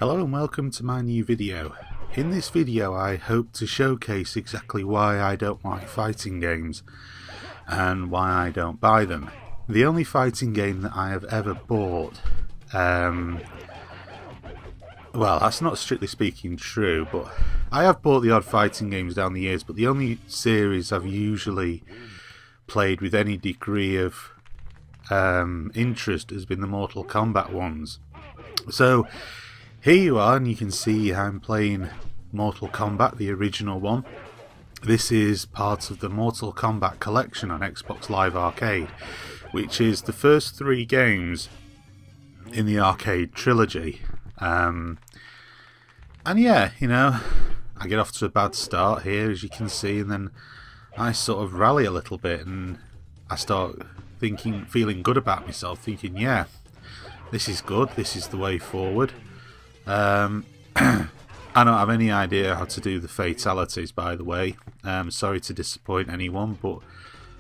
Hello and welcome to my new video. In this video I hope to showcase exactly why I don't like fighting games and why I don't buy them. The only fighting game that I have ever bought, well, that's not strictly speaking true, but I have bought the odd fighting games down the years, but the only series I've usually played with any degree of interest has been the Mortal Kombat ones. So here you are, and you can see I'm playing Mortal Kombat, the original one. This is part of the Mortal Kombat Collection on Xbox Live Arcade, which is the first 3 games in the arcade trilogy. And yeah, you know, I get off to a bad start here, as you can see, and then I sort of rally a little bit and I start feeling good about myself, thinking, yeah, this is good, this is the way forward. I don't have any idea how to do the fatalities, by the way. Sorry to disappoint anyone, but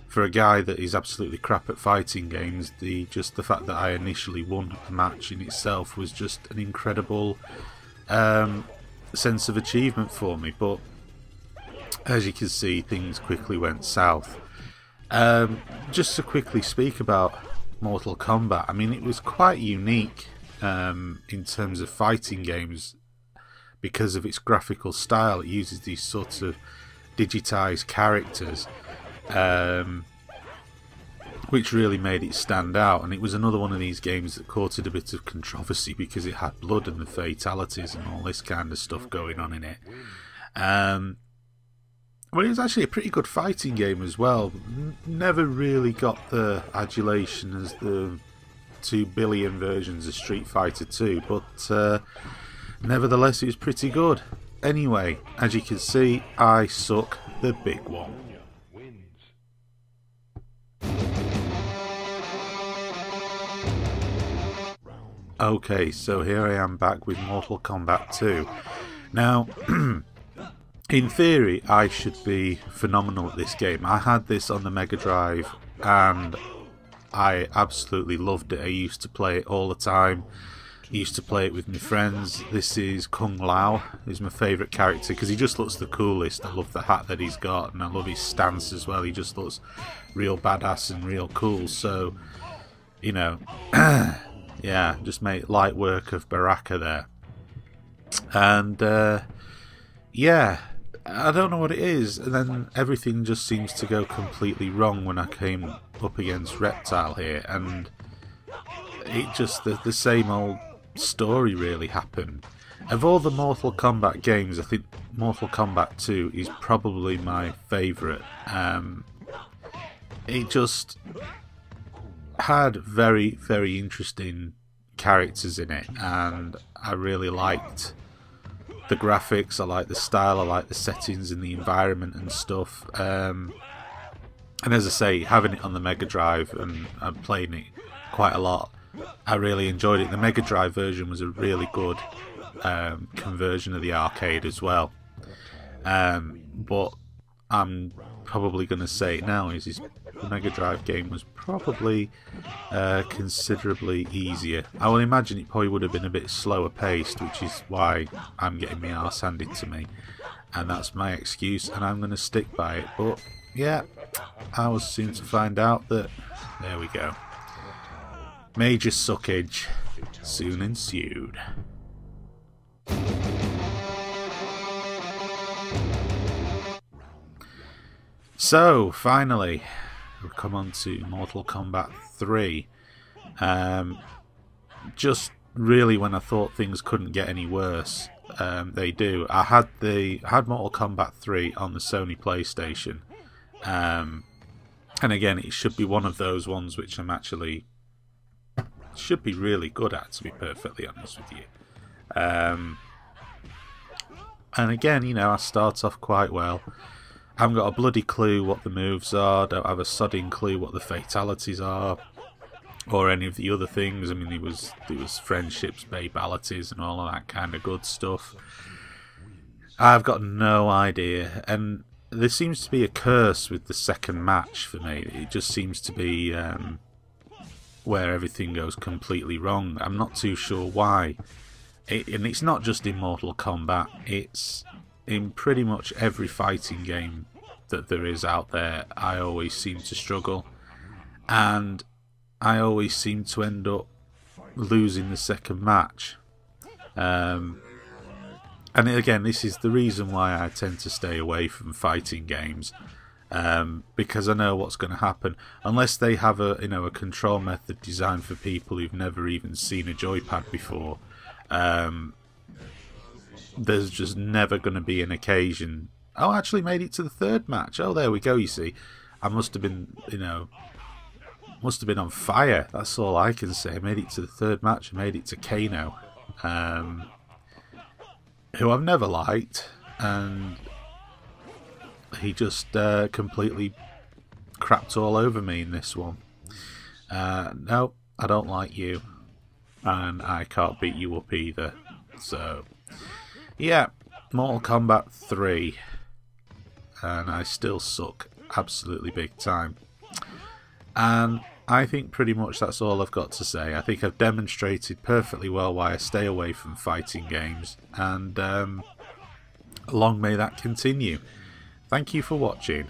for a guy that is absolutely crap at fighting games, just the fact that I initially won a match in itself was just an incredible sense of achievement for me. But as you can see, things quickly went south. Just to quickly speak about Mortal Kombat, I mean, it was quite unique in terms of fighting games because of its graphical style. It uses these sorts of digitized characters, which really made it stand out, and it was another one of these games that courted a bit of controversy because it had blood and the fatalities and all this kind of stuff going on in it. But it was actually a pretty good fighting game as well. Never really got the adulation as the 2 billion versions of Street Fighter 2, but nevertheless it was pretty good. Anyway, as you can see, I suck the big one. Okay, so here I am back with Mortal Kombat 2. Now, in theory, I should be phenomenal at this game. I had this on the Mega Drive and I absolutely loved it. I used to play it all the time. I used to play it with my friends. This is Kung Lao. He's my favourite character because he just looks the coolest. I love the hat that he's got and I love his stance as well. He just looks real badass and real cool. So, you know, yeah, just made light work of Baraka there. And yeah, I don't know what it is, and then everything just seems to go completely wrong when I came up against Reptile here, and it just, the same old story really happened. Of all the Mortal Kombat games, I think Mortal Kombat 2 is probably my favourite. It just had very, very interesting characters in it, and I really liked the graphics, I like the style, I like the settings and the environment and stuff. And as I say, having it on the Mega Drive and playing it quite a lot, I really enjoyed it. The Mega Drive version was a really good conversion of the arcade as well. But I'm probably going to say it now, is the Mega Drive game was probably considerably easier. I would imagine it probably would have been a bit slower paced, which is why I'm getting my arse handed to me, and that's my excuse, and I'm going to stick by it. But yeah, I was soon to find out that, there we go, major suckage soon ensued. So, finally, we've come on to Mortal Kombat 3. Just really when I thought things couldn't get any worse, they do. I had Mortal Kombat 3 on the Sony PlayStation. And again, it should be one of those ones which I'm actually should be really good at, to be perfectly honest with you. And again, you know, I start off quite well. I haven't got a bloody clue what the moves are, don't have a sodding clue what the fatalities are, or any of the other things. I mean, there was friendships, babalities, and all of that kind of good stuff. I've got no idea, and there seems to be a curse with the second match for me. It just seems to be where everything goes completely wrong. I'm not too sure why. And it's not just in Mortal Kombat, it's in pretty much every fighting game that there is out there. I always seem to struggle, and I always seem to end up losing the second match. And again, this is the reason why I tend to stay away from fighting games, because I know what's going to happen. Unless they have a control method designed for people who've never even seen a joypad before, there's just never going to be an occasion. Oh, I actually made it to the third match. Oh, there we go. You see, I must have been, must have been on fire. That's all I can say. I made it to the third match. I made it to Kano, who I've never liked, and he just completely crapped all over me in this one. No, I don't like you, and I can't beat you up either. So, yeah, Mortal Kombat 3, and I still suck absolutely big time. And I think pretty much that's all I've got to say. I think I've demonstrated perfectly well why I stay away from fighting games, and long may that continue. Thank you for watching.